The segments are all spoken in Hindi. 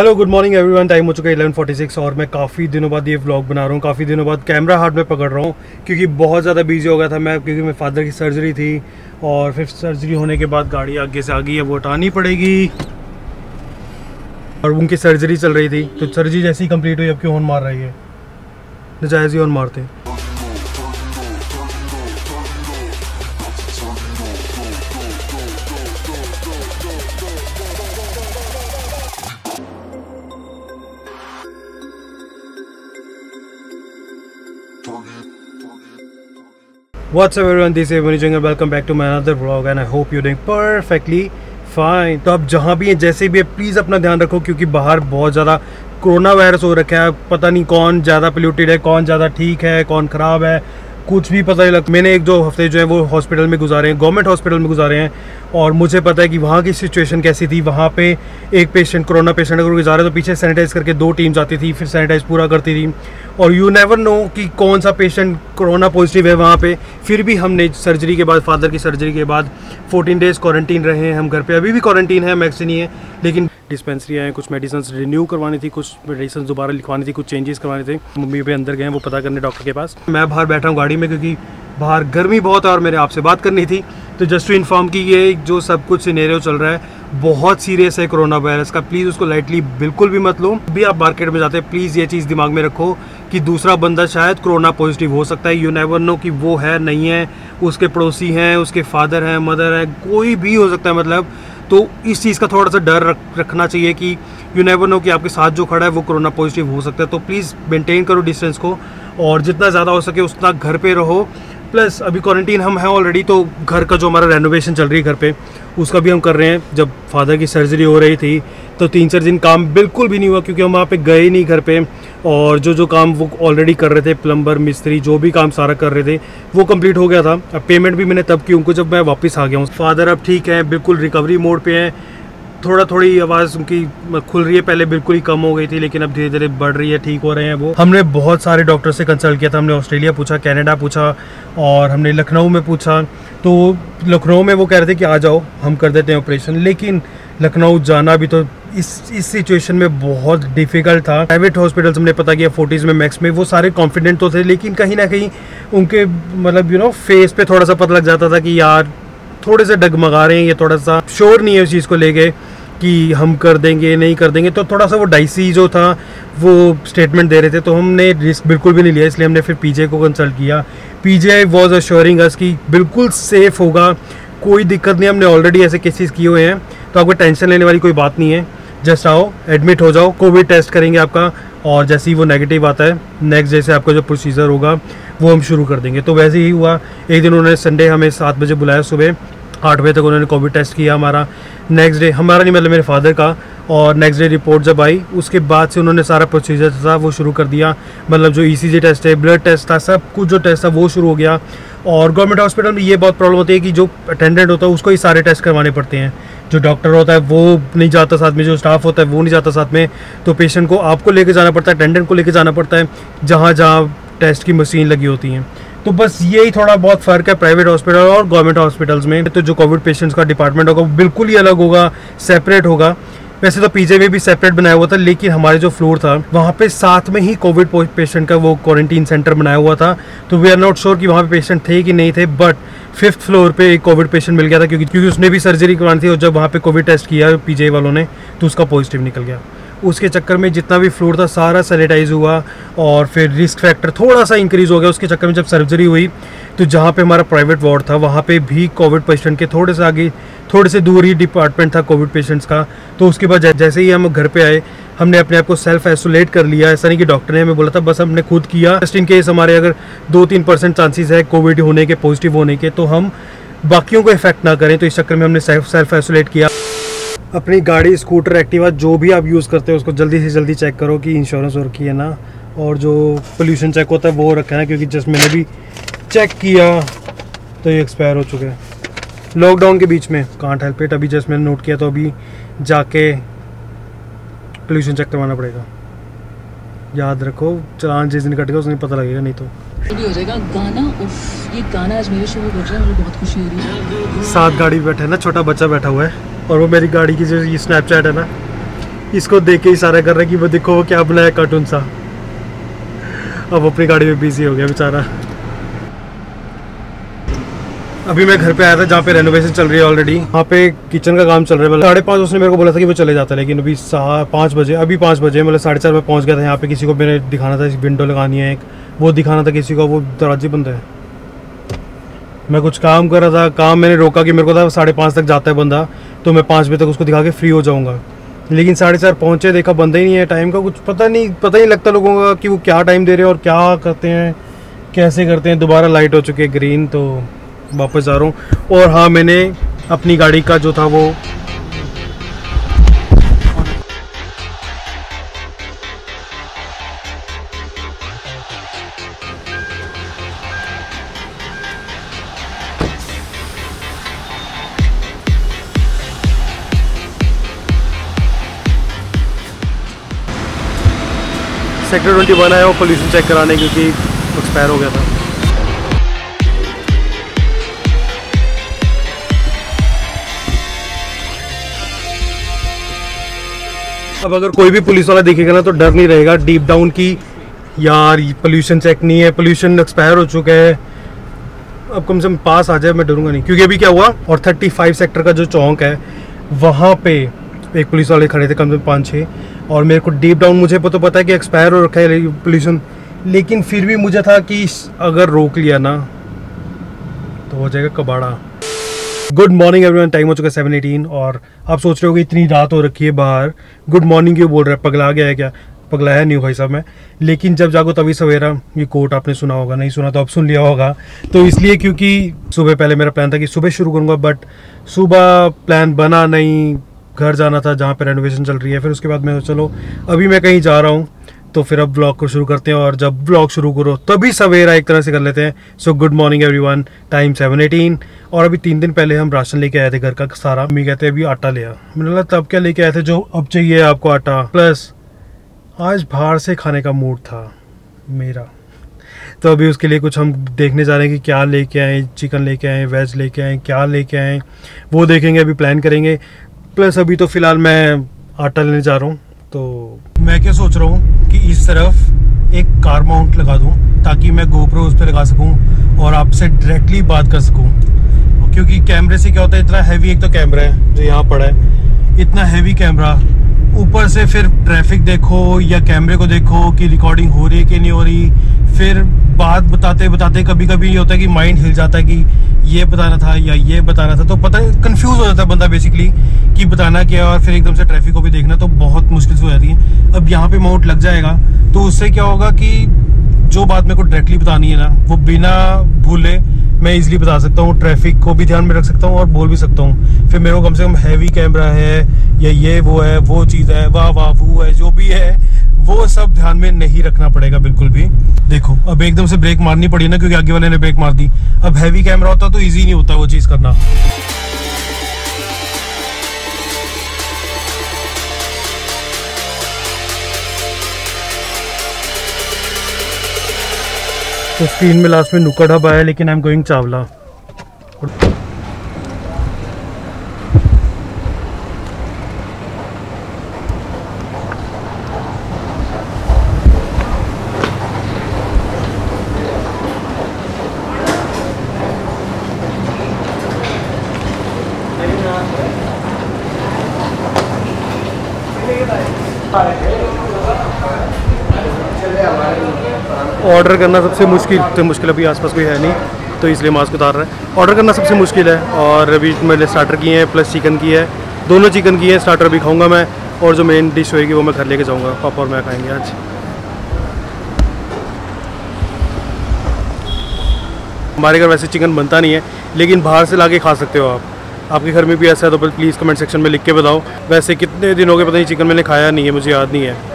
Hello good morning everyone. Time हो चुका है 11:46 और मैं काफ़ी दिनों बाद ये व्लॉग बना रहा हूँ। काफ़ी दिनों बाद कैमरा हाथ में पकड़ रहा हूँ क्योंकि बहुत ज़्यादा बिजी हो गया था मैं, क्योंकि मेरे फादर की सर्जरी थी और फिर सर्जरी होने के बाद गाड़ी आगे से आ गई है, वो हटानी पड़ेगी और उनकी सर्जरी चल रही थी। तो सर्जरी जैसी ही कंप्लीट हुई, अब क्यों हॉर्न मार रही है, नजायज़ ही हॉर्न मारते हैं। What's up everyone, this is Mani Jung and welcome back to my another vlog and I hope you're doing perfectly fine। तो आप जहाँ भी हैं, जैसे भी है, प्लीज़ अपना ध्यान रखो क्योंकि बाहर बहुत ज़्यादा कोरोना वायरस हो रखा है। पता नहीं कौन ज़्यादा पोल्यूटेड है, कौन ज़्यादा ठीक है, कौन ख़राब है, कुछ भी पता नहीं लगता। मैंने एक दो हफ्ते जो है वो हॉस्पिटल में गुजारे हैं, गवर्नमेंट हॉस्पिटल में गुजारे हैं और मुझे पता है कि वहाँ की सिचुएशन कैसी थी। वहाँ पे एक पेशेंट, कोरोना पेशेंट अगर गुजारे तो पीछे सैनिटाइज करके 2 टीम्स आती थी, फिर सैनिटाइज पूरा करती थी और यू नेवर नो कि कौन सा पेशेंट कोरोना पॉजिटिव है वहाँ पे। फिर भी हमने सर्जरी के बाद, फादर की सर्जरी के बाद 14 डेज़ क्वारंटीन रहे हैं हम घर पे। अभी भी क्वारंटीन है, वैक्सीन नहीं है, लेकिन डिस्पेंसरी आए, कुछ मेडिसिन रिन्यू करवानी थी, कुछ मेडिसिन दोबारा लिखवानी थी, कुछ चेंजेस करवाने थे। मम्मी भी अंदर गए हैं वो पता करने डॉक्टर के पास। मैं बाहर बैठा हूँ गाड़ी में क्योंकि बाहर गर्मी बहुत है और मेरे आपसे बात करनी थी। तो जस्ट टू इन्फॉर्म कि ये जो सब कुछ सिनेरियो चल रहा है बहुत सीरियस है कोरोना वायरस का। प्लीज़ उसको लाइटली बिल्कुल भी मत लो। भी आप मार्केट में जाते हैं प्लीज़ ये चीज़ दिमाग में रखो कि दूसरा बंदा शायद कोरोना पॉजिटिव हो सकता है। यू नेवर नो कि वो है नहीं है, उसके पड़ोसी हैं, उसके फादर हैं, मदर है, कोई भी हो सकता है। मतलब तो इस चीज़ का थोड़ा सा डर रखना चाहिए कि यू नेवर नो कि आपके साथ जो खड़ा है वो कोरोना पॉजिटिव हो सकता है। तो प्लीज़ मेंटेन करो डिस्टेंस को और जितना ज़्यादा हो सके उतना घर पे रहो। प्लस अभी क्वारंटीन हम हैं ऑलरेडी, तो घर का जो हमारा रेनोवेशन चल रही है घर पे उसका भी हम कर रहे हैं। जब फादर की सर्जरी हो रही थी तो 3-4 दिन काम बिल्कुल भी नहीं हुआ क्योंकि हम वहाँ पे गए नहीं घर पे और जो काम वो ऑलरेडी कर रहे थे, प्लम्बर मिस्त्री जो भी काम सारा कर रहे थे वो कंप्लीट हो गया था। अब पेमेंट भी मैंने तब की उनको जब मैं वापस आ गया हूँ। फादर अब ठीक है, बिल्कुल रिकवरी मोड पे हैं। थोड़ी आवाज़ उनकी खुल रही है, पहले बिल्कुल ही कम हो गई थी लेकिन अब धीरे धीरे बढ़ रही है, ठीक हो रहे हैं वो। हमने बहुत सारे डॉक्टर से कंसल्ट किया था। हमने ऑस्ट्रेलिया पूछा, कनाडा पूछा और हमने लखनऊ में पूछा। तो लखनऊ में वो कह रहे थे कि आ जाओ हम कर देते हैं ऑपरेशन, लेकिन लखनऊ जाना भी तो इस सिचुएशन में बहुत डिफ़िकल्ट था। प्राइवेट हॉस्पिटल्स हमने पता किया 40s में मैक्स में, वो सारे कॉन्फिडेंट तो थे लेकिन कहीं ना कहीं उनके मतलब फेस पे थोड़ा सा पता लग जाता था कि यार थोड़े से डगमगा रहे हैं, ये थोड़ा सा श्योर नहीं है उस चीज़ को लेके कि हम कर देंगे नहीं कर देंगे। तो थोड़ा सा वो डाइसी जो था वो स्टेटमेंट दे रहे थे, तो हमने रिस्क बिल्कुल भी नहीं लिया। इसलिए हमने फिर पीजे को कंसल्ट किया। पीजे वॉज अश्योरिंग अस कि बिल्कुल सेफ़ होगा, कोई दिक्कत नहीं, हमने ऑलरेडी ऐसे केसेस किए हुए हैं, तो आपको टेंशन लेने वाली कोई बात नहीं है। जस्ट आओ, एडमिट हो जाओ, कोविड टेस्ट करेंगे आपका और जैसे ही वो नेगेटिव आता है नेक्स्ट जैसे आपका जो प्रोसीजर होगा वो हम शुरू कर देंगे। तो वैसे ही हुआ। एक दिन उन्होंने संडे हमें 7 बजे बुलाया, सुबह 8 बजे तक उन्होंने कोविड टेस्ट किया हमारा। नेक्स्ट डे हमारा नहीं, मतलब मेरे फादर का, और नेक्स्ट डे रिपोर्ट जब आई उसके बाद से उन्होंने सारा प्रोसीजर था वो शुरू कर दिया। मतलब जो ECG टेस्ट है, ब्लड टेस्ट था, सब कुछ जो टेस्ट था वो शुरू हो गया। और गवर्नमेंट हॉस्पिटल में ये बहुत प्रॉब्लम होती है कि जो अटेंडेंट होता है उसको ही सारे टेस्ट करवाने पड़ते हैं। जो डॉक्टर होता है वो नहीं जाता साथ में, जो स्टाफ होता है वो नहीं जाता साथ में, तो पेशेंट को आपको लेके जाना पड़ता है, अटेंडेंट को लेके जाना पड़ता है जहाँ जहाँ टेस्ट की मशीन लगी होती हैं। तो बस यही थोड़ा बहुत फ़र्क है प्राइवेट हॉस्पिटल और गवर्नमेंट हॉस्पिटल्स में। तो जो कोविड पेशेंट्स का डिपार्टमेंट होगा वो बिल्कुल ही अलग होगा, सेपरेट होगा। वैसे तो पीजे में भी सेपरेट बनाया हुआ था लेकिन हमारे जो फ्लोर था वहाँ पे साथ में ही कोविड पेशेंट का वो क्वारंटीन सेंटर बनाया हुआ था। तो वी आर नॉट श्योर कि वहाँ पे पेशेंट थे कि नहीं थे, बट 5th फ्लोर पे एक कोविड पेशेंट मिल गया था क्योंकि उसने भी सर्जरी करवानी थी और जब वहाँ पे कोविड टेस्ट किया पीजे वालों ने तो उसका पॉजिटिव निकल गया। उसके चक्कर में जितना भी फ्लोर था सारा सैनिटाइज हुआ और फिर रिस्क फैक्टर थोड़ा सा इंक्रीज़ हो गया। उसके चक्कर में जब सर्जरी हुई तो जहाँ पे हमारा प्राइवेट वार्ड था वहाँ पे भी कोविड पेशेंट के थोड़े से आगे, थोड़े से दूर ही डिपार्टमेंट था कोविड पेशेंट्स का। तो उसके बाद जैसे ही हम घर पे आए हमने अपने आप को सेल्फ आइसोलेट कर लिया। ऐसा नहीं कि डॉक्टर ने हमें बोला था, बस हमने खुद किया। जस्ट इन केस हमारे अगर 2-3% चांसेस है कोविड होने के, पॉजिटिव होने के, तो हम बाकियों को इफेक्ट ना करें। तो इस चक्कर में हमने सेल्फ आइसोलेट किया। अपनी गाड़ी, स्कूटर, एक्टिवा जो भी आप यूज़ करते हो उसको जल्दी से जल्दी चेक करो कि इंश्योरेंस हो रखी है ना, और जो पोल्यूशन चेक होता है वो रखा है ना, क्योंकि जस्ट मैंने भी चेक किया तो ये एक्सपायर हो चुका है लॉकडाउन के बीच में। कांट हेल्प इट, अभी जस्ट मैंने नोट किया तो अभी जाके पोल्यूशन चेक करवाना पड़ेगा। याद रखो, चलान जिस दिन कटेगा उस दिन पता लगेगा, नहीं तो हो जाएगा। गाना, उफ, ये गाना आज मेरे शो में बज रहा है, मुझे बहुत खुशी हो रही है। साथ गाड़ी में बैठा है ना, छोटा बच्चा बैठा हुआ है और वो मेरी गाड़ी की जो ये स्नैपचैट है ना, इसको देख के इशारा कर रहा है कि वो देखो वो क्या बनाया कार्टून सा। अब अपनी गाड़ी में बिजी हो गया बेचारा। अभी मैं घर पे आया था जहाँ पे रेनोवेशन चल रही है ऑलरेडी। वहाँ पे किचन का काम चल रहा है। 5:30 उसने मेरे को बोला था कि वो चले जाता है, लेकिन अभी 5 बजे, अभी 5 बजे, मतलब 4:30 में पहुँच गया था। यहाँ पे किसी को मैंने दिखाना था, विंडो लगानी है एक, वो दिखाना था किसी को, वो दरवाजे बंद है। मैं कुछ काम कर रहा था, काम मैंने रोका कि मेरे को था 5:30 तक जाता है बंदा, तो मैं 5 बजे तक उसको दिखा के फ्री हो जाऊँगा। लेकिन 4:30 पहुँचे, देखा बंदा ही नहीं है। टाइम का कुछ पता नहीं लगता लोगों का कि वो क्या टाइम दे रहे हैं और क्या करते हैं, कैसे करते हैं। दोबारा लाइट हो चुकी है ग्रीन, तो वापस जा रहा हूँ। और हाँ, मैंने अपनी गाड़ी का जो था वो सेक्टर 21 है वो पोल्यूशन चेक कराने, क्योंकि एक्सपायर हो गया था। अब अगर कोई भी पुलिस वाला दिखेगा ना तो डर नहीं रहेगा डीप डाउन की, यार पोल्यूशन चेक नहीं है, पोल्यूशन एक्सपायर हो चुका है। अब कम से कम पास आ जाए, मैं डरूंगा नहीं। क्योंकि अभी क्या हुआ, और 35 सेक्टर का जो चौक है वहाँ पे एक पुलिस वाले खड़े थे, कम से कम 5-6, और मेरे को डीप डाउन मुझे तो पता है कि एक्सपायर हो रखा है पोल्यूशन, लेकिन फिर भी मुझे था कि अगर रोक लिया ना तो हो जाएगा कबाड़ा। गुड मॉर्निंग एवरीवन, टाइम हो चुका है 7:18 और आप सोच रहे हो कि इतनी रात हो रखी है बाहर, गुड मॉर्निंग क्यों बोल रहा है, पगला गया है क्या? पगलाया नहीं भाई साहब मैं, लेकिन जब जागो तभी सवेरा। ये कोट आपने सुना होगा, नहीं सुना तो अब सुन लिया होगा। तो इसलिए क्योंकि सुबह पहले मेरा प्लान था कि सुबह शुरू करूँगा, बट सुबह प्लान बना नहीं, घर जाना था जहाँ पे रेनोवेशन चल रही है। फिर उसके बाद मैं चलो अभी मैं कहीं जा रहा हूँ, तो फिर अब ब्लॉग को शुरू करते हैं, और जब ब्लॉग शुरू करो तभी सवेरा एक तरह से कर लेते हैं। So good morning everyone, time 7:18 और अभी 3 दिन पहले हम राशन लेके आए थे घर का सारा। मम्मी कहते हैं अभी आटा ले आ, मैंने बोला तब क्या लेके आए थे जो अब चाहिए आपको आटा, प्लस आज बाहर से खाने का मूड था मेरा, तो अभी उसके लिए कुछ हम देखने जा रहे हैं कि क्या लेके आए, चिकन लेके आए, वेज लेके आए, क्या लेके आए वो देखेंगे, अभी प्लान करेंगे। प्लस अभी तो फ़िलहाल मैं आटा लेने जा रहा हूँ। तो मैं क्या सोच रहा हूँ कि इस तरफ एक कार माउंट लगा दूँ ताकि मैं गोप्रो उस पर लगा सकूँ और आपसे डायरेक्टली बात कर सकूँ, क्योंकि कैमरे से क्या होता है, इतना हैवी एक तो कैमरा है जो यहाँ पड़ा है, इतना हैवी कैमरा, ऊपर से फिर ट्रैफिक देखो या कैमरे को देखो कि रिकॉर्डिंग हो रही है कि नहीं हो रही। फिर बात बताते बताते कभी कभी ये होता है कि माइंड हिल जाता है कि ये बताना था या ये बताना था, तो पता कंफ्यूज हो जाता है बंदा बेसिकली कि बताना क्या, और फिर एकदम से ट्रैफिक को भी देखना तो बहुत मुश्किल से हो जाती है। अब यहाँ पे माउंट लग जाएगा तो उससे क्या होगा कि जो बात मेरे को डायरेक्टली बतानी है ना, वो बिना भूले मैं इजीली बता सकता हूँ, ट्रैफिक को भी ध्यान में रख सकता हूँ और बोल भी सकता हूँ। फिर मेरे को कम से कम हैवी कैमरा है या ये वो है, वो चीज़ है, वाह वाह वो है, जो भी है वो सब ध्यान में नहीं रखना पड़ेगा बिल्कुल भी। देखो अब एकदम से ब्रेक मारनी पड़ी ना, क्योंकि आगे वाले ने ब्रेक मार दी। अब हैवी कैमरा होता तो ईजी नहीं होता वो चीज़ करना। तो स्क्रीन में लास्ट में नुक्कड़ हब आया, लेकिन I am going Chawla. Order करना सबसे मुश्किल अभी आसपास कोई है नहीं, तो इसलिए मास्क उतार रहा है। ऑर्डर करना सबसे मुश्किल है, और अभी मैंने स्टार्टर किए हैं प्लस चिकन की है, दोनों चिकन की है। स्टार्टर भी खाऊंगा मैं, और जो मेन डिश होएगी वो मैं घर लेके जाऊंगा, पापा और मैं खाएंगे आज। हमारे घर वैसे चिकन बनता नहीं है, लेकिन बाहर से लाके खा सकते हो आप। आपके घर में भी ऐसा है तो प्लीज़ कमेंट सेक्शन में लिख के बताओ। वैसे कितने दिन हो गए पता नहीं चिकन मैंने खाया नहीं है, मुझे याद नहीं है।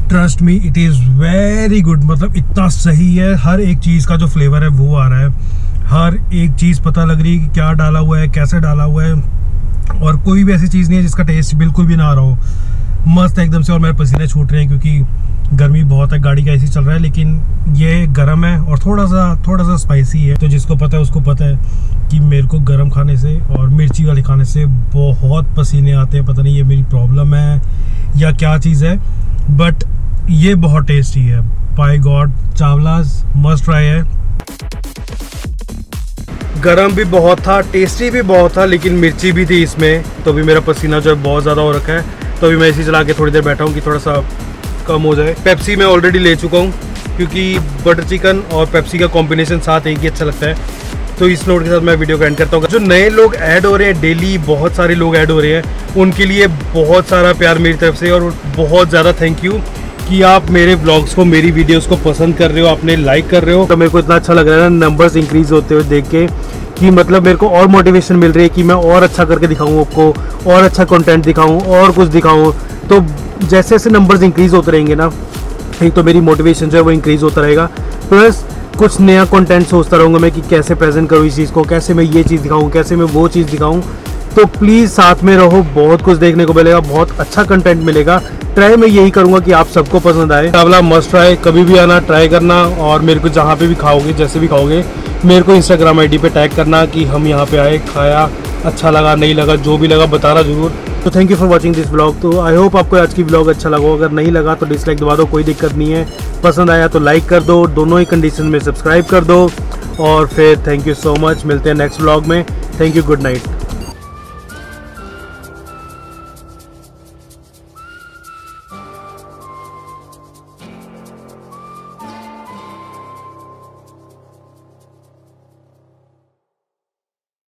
Trust me it is very good, मतलब इतना सही है। हर एक चीज़ का जो फ्लेवर है वो आ रहा है, हर एक चीज़ पता लग रही है कि क्या डाला हुआ है, कैसे डाला हुआ है, और कोई भी ऐसी चीज़ नहीं है जिसका टेस्ट बिल्कुल भी ना आ रहा हो। मस्त है एकदम से। और मेरे पसीने छूट रहे हैं क्योंकि गर्मी बहुत है, गाड़ी का एसी चल रहा है, लेकिन ये गर्म है और थोड़ा सा स्पाइसी है। तो जिसको पता है उसको पता है कि मेरे को गर्म खाने से और मिर्ची वाले खाने से बहुत पसीने आते हैं। पता नहीं ये मेरी प्रॉब्लम है या क्या चीज़ है, बट ये बहुत टेस्टी है। Bye God, Chawla's must try है। गरम भी बहुत था, टेस्टी भी बहुत था, लेकिन मिर्ची भी थी इसमें, तो भी मेरा पसीना जो है बहुत ज़्यादा हो रखा है। तो अभी मैं इसी चला के थोड़ी देर बैठा हूँ कि थोड़ा सा कम हो जाए। पेप्सी मैं ऑलरेडी ले चुका हूँ क्योंकि बटर चिकन और पेप्सी का कॉम्बिनेशन साथ एक ही अच्छा लगता है। तो इस नोट के साथ मैं वीडियो को एंड करता हूँ। जो नए लोग ऐड हो रहे हैं, डेली बहुत सारे लोग ऐड हो रहे हैं, उनके लिए बहुत सारा प्यार मेरी तरफ से और बहुत ज़्यादा थैंक यू कि आप मेरे व्लॉग्स को, मेरी वीडियोस को पसंद कर रहे हो, आपने लाइक कर रहे हो। तो मेरे को इतना अच्छा लग रहा है ना नंबर्स इंक्रीज होते हुए देख के, कि मतलब मेरे को और मोटिवेशन मिल रही है कि मैं और अच्छा करके दिखाऊं आपको, और अच्छा कंटेंट दिखाऊं, और कुछ दिखाऊं। तो जैसे जैसे नंबर्स इंक्रीज होते रहेंगे ना, एक तो मेरी मोटिवेशन जो है वो इंक्रीज होता रहेगा, प्लस कुछ नया कंटेंट सोचता रहूँगा मैं कि कैसे प्रेजेंट करूँ इस चीज़ को, कैसे मैं ये चीज़ दिखाऊँ, कैसे मैं वो चीज़ दिखाऊँ। तो प्लीज़ साथ में रहो, बहुत कुछ देखने को मिलेगा, बहुत अच्छा कंटेंट मिलेगा। ट्राई मैं यही करूँगा कि आप सबको पसंद आए। चावला मस्ट ट्राई, कभी भी आना, ट्राई करना, और मेरे को जहाँ पे भी खाओगे, जैसे भी खाओगे, मेरे को इंस्टाग्राम आईडी पे टैग करना कि हम यहाँ पे आए, खाया, अच्छा लगा, नहीं लगा, जो भी लगा बताना ज़रूर। तो thank you for watching this blog. तो आई होप आपको आज की ब्लॉग अच्छा लगा। अगर नहीं लगा तो डिसलाइक दबा दो, कोई दिक्कत नहीं है। पसंद आया तो लाइक कर दो, दोनों ही कंडीशन में सब्सक्राइब कर दो। और फिर थैंक यू सो मच, मिलते हैं नेक्स्ट ब्लॉग में। Thank you, good night.